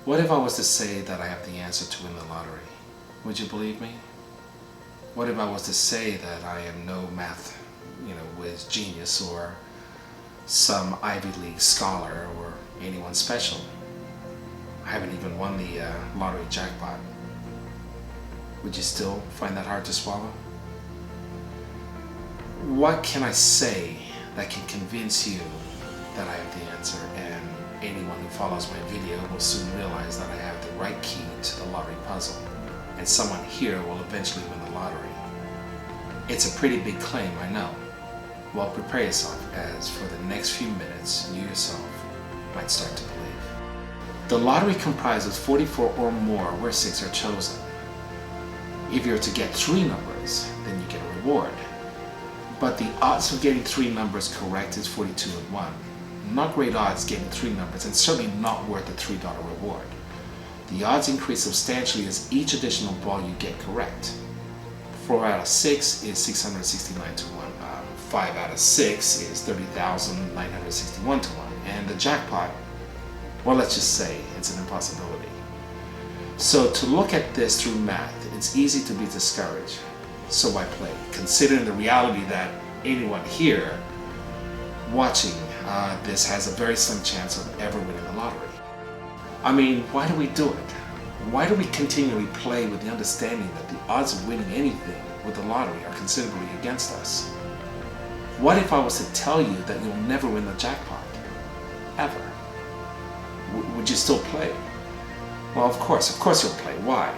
What if I was to say that I have the answer to win the lottery? Would you believe me? What if I was to say that I am no math, whiz genius or some Ivy League scholar or anyone special? I haven't even won the lottery jackpot. Would you still find that hard to swallow? What can I say that can convince you that I have the answer, and anyone who follows my video will soon realize that I have the right key to the lottery puzzle, and someone here will eventually win the lottery? It's a pretty big claim, I know. Well, prepare yourself, as for the next few minutes, you yourself might start to believe. The lottery comprises 44 or more where 6 are chosen. If you're to get 3 numbers, then you get a reward. But the odds of getting 3 numbers correct is 42 and 1. Not great odds getting 3 numbers, and certainly not worth the $3 reward. The odds increase substantially as each additional ball you get correct. 4 out of 6 is 669 to 1. 5 out of 6 is 30,961 to 1. And the jackpot, well, let's just say it's an impossibility. So to look at this through math, it's easy to be discouraged. So why play? Considering the reality that anyone here watching this has a very slim chance of ever winning the lottery. I mean, why do we do it? Why do we continually play with the understanding that the odds of winning anything with the lottery are considerably against us? What if I was to tell you that you'll never win the jackpot? Ever? Would you still play? Well, of course you'll play. Why?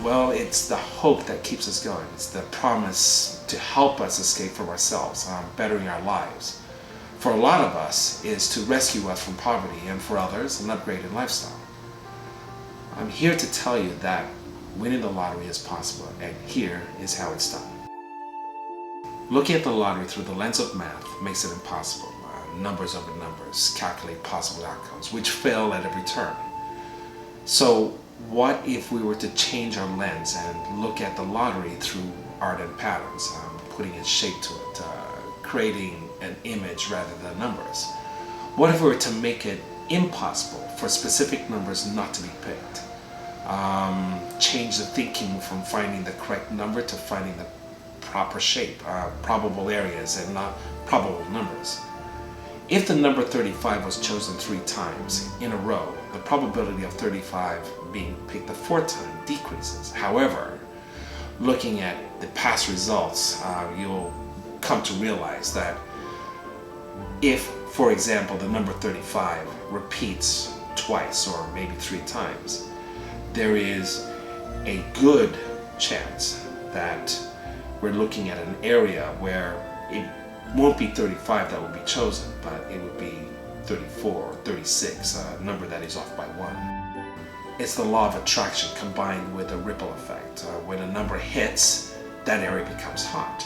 Well, it's the hope that keeps us going. It's the promise to help us escape from ourselves, bettering our lives. For a lot of us, is to rescue us from poverty, and for others, an upgraded lifestyle. I'm here to tell you that winning the lottery is possible, and here is how it's done. Looking at the lottery through the lens of math makes it impossible. Numbers over numbers calculate possible outcomes, which fail at every turn. So what if we were to change our lens and look at the lottery through art and patterns, putting a shape to it, creating an image rather than numbers? What if we were to make it impossible for specific numbers not to be picked? Change the thinking from finding the correct number to finding the proper shape, probable areas and not probable numbers. If the number 35 was chosen 3 times in a row, the probability of 35 being picked the 4th time decreases. However, looking at the past results, you'll come to realize that if, for example, the number 35 repeats twice or maybe 3 times, there is a good chance that we're looking at an area where it won't be 35 that will be chosen, but it would be 34 or 36, a number that is off by 1. It's the law of attraction combined with a ripple effect. When a number hits, that area becomes hot.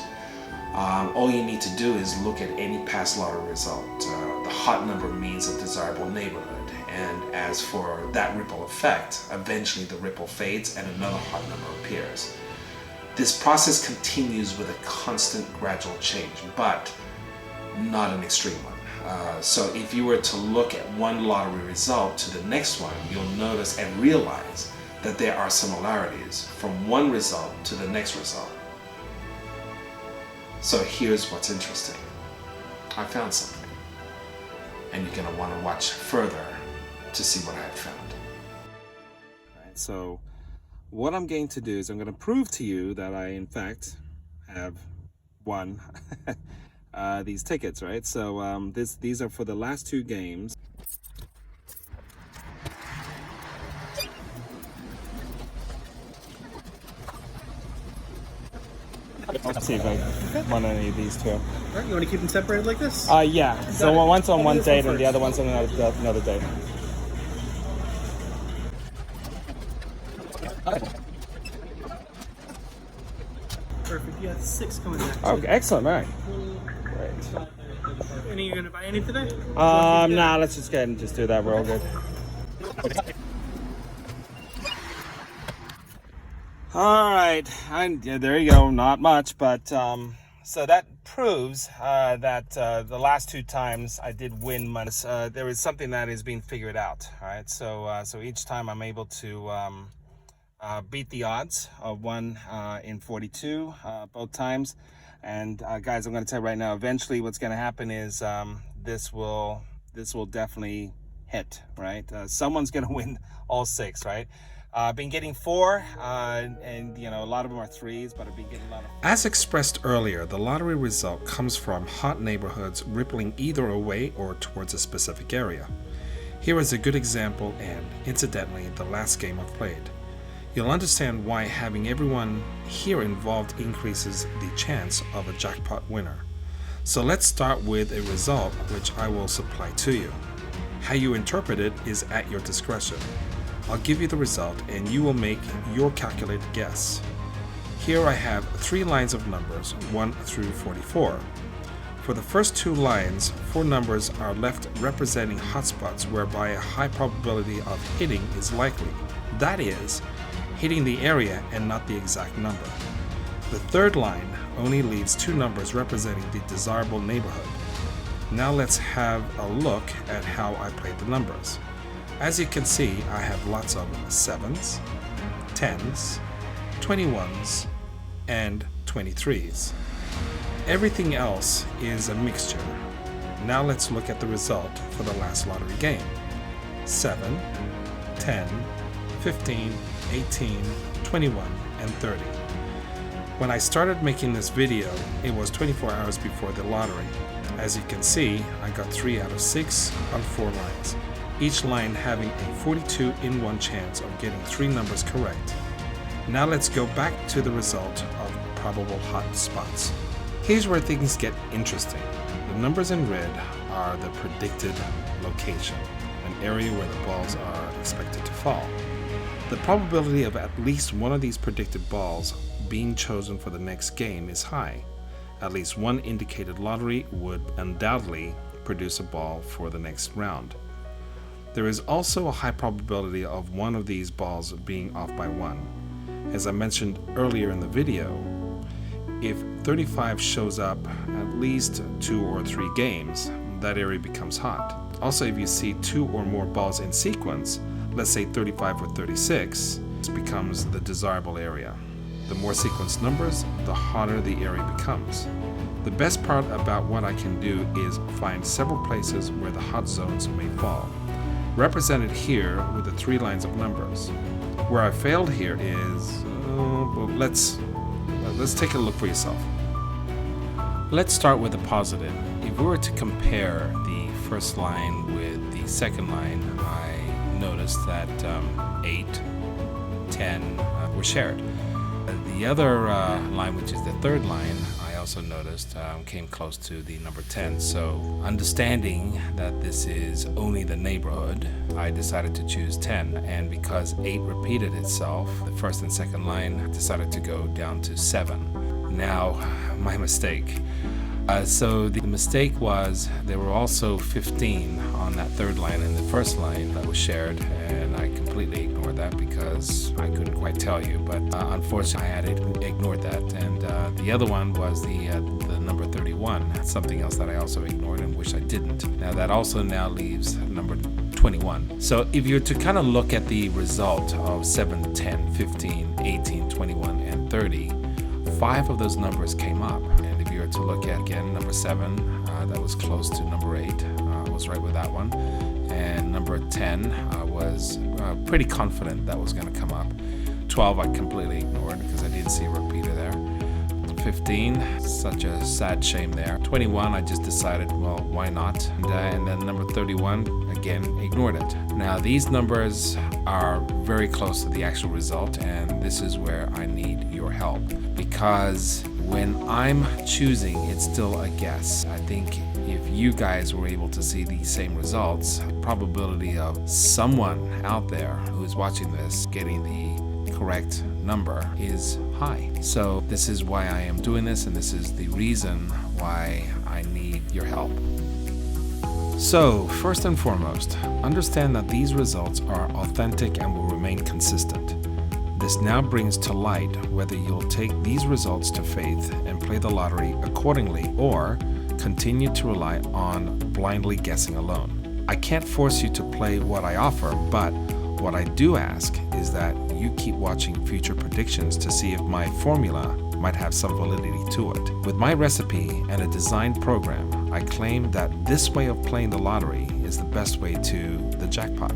All you need to do is look at any past lottery result. The hot number means a desirable neighborhood, and as for that ripple effect, eventually the ripple fades and another hot number appears. This process continues with a constant gradual change, but not an extreme one. So if you were to look at one lottery result to the next one, you'll notice and realize that there are similarities from one result to the next result. So here's what's interesting. I found something, and you're going to want to watch further to see what I have found. All right, so what I'm going to do is I'm going to prove to you that I, in fact, have won these tickets, right? So these are for the last 2 games. Let's see if I won any of these 2. All right, you want to keep them separated like this? Yeah. So one's on one date and the other one's on another date. Perfect. You have 6 coming back. Okay, excellent. All right. Great. And are you going to buy any today? Nah, let's just go ahead and just do that. We're all good. All right, and yeah, there you go. Not much, but so that proves that the last 2 times I did win money. There is something that is being figured out. All right, so each time I'm able to beat the odds of 1 in 42 both times. And guys, I'm going to tell you right now, eventually what's going to happen is this will definitely hit, right? Someone's going to win all 6, right? I've been getting 4, and you know, a lot of them are 3s, but I've been getting a lot of... As expressed earlier, the lottery result comes from hot neighborhoods rippling either away or towards a specific area. Here is a good example and, incidentally, the last game I've played. You'll understand why having everyone here involved increases the chance of a jackpot winner. So let's start with a result which I will supply to you. How you interpret it is at your discretion. I'll give you the result and you will make your calculated guess. Here I have 3 lines of numbers, 1 through 44. For the first 2 lines, 4 numbers are left representing hotspots whereby a high probability of hitting is likely. That is, hitting the area and not the exact number. The third line only leaves 2 numbers representing the desirable neighborhood. Now let's have a look at how I played the numbers. As you can see, I have lots of 7s, 10s, 21s, and 23s. Everything else is a mixture. Now let's look at the result for the last lottery game. 7, 10, 15, 18, 21, and 30. When I started making this video, it was 24 hours before the lottery. As you can see, I got 3 out of 6 on 4 lines, each line having a 42 in 1 chance of getting 3 numbers correct. Now let's go back to the result of probable hot spots. Here's where things get interesting. The numbers in red are the predicted location, an area where the balls are expected to fall. The probability of at least one of these predicted balls being chosen for the next game is high. At least one indicated lottery would undoubtedly produce a ball for the next round. There is also a high probability of one of these balls being off by 1. As I mentioned earlier in the video, if 35 shows up at least 2 or 3 games, that area becomes hot. Also, if you see 2 or more balls in sequence, let's say 35 or 36, this becomes the desirable area. The more sequence numbers, the hotter the area becomes. The best part about what I can do is find several places where the hot zones may fall, represented here with the 3 lines of numbers. Where I failed here is, well, let's take a look for yourself. Let's start with the positive. If we were to compare the first line with the second line, I noticed that 8, 10 were shared. The other line, which is the third line, I also noticed came close to the number 10. So understanding that this is only the neighborhood, I decided to choose 10. And because 8 repeated itself, the first and second line decided to go down to 7. Now, my mistake. So the mistake was there were also 15 on that third line and the first line that was shared, and I completely ignored that because I couldn't quite tell you, but unfortunately I had ignored that. And the other one was the number 31. That's something else that I also ignored and wish I didn't. Now that also now leaves number 21. So if you're to kind of look at the result of 7, 10, 15, 18, 21, and 30, 5 of those numbers came up. And if you were to look at, again, number 7, that was close to number 8, I was right with that one. And number 10, I was pretty confident that was going to come up. 12, I completely ignored because I didn't see a repeater there. 15, such a sad shame there. 21, I just decided, well, why not? And then number 31, again, ignored it. Now, these numbers are very close to the actual result, and this is where I need your help. Because when I'm choosing, it's still a guess. I think if you guys were able to see the same results, the probability of someone out there who's watching this getting the correct number is high. So this is why I am doing this, and this is the reason why I need your help. So first and foremost, understand that these results are authentic and will remain consistent. This now brings to light whether you'll take these results to faith and play the lottery accordingly or continue to rely on blindly guessing alone. I can't force you to play what I offer, but what I do ask is that you keep watching future predictions to see if my formula might have some validity to it. With my recipe and a designed program, I claim that this way of playing the lottery is the best way to the jackpot.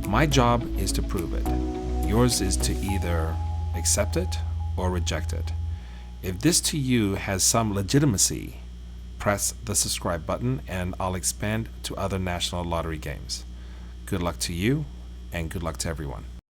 My job is to prove it. Yours is to either accept it or reject it. If this to you has some legitimacy, press the subscribe button and I'll expand to other national lottery games. Good luck to you and good luck to everyone.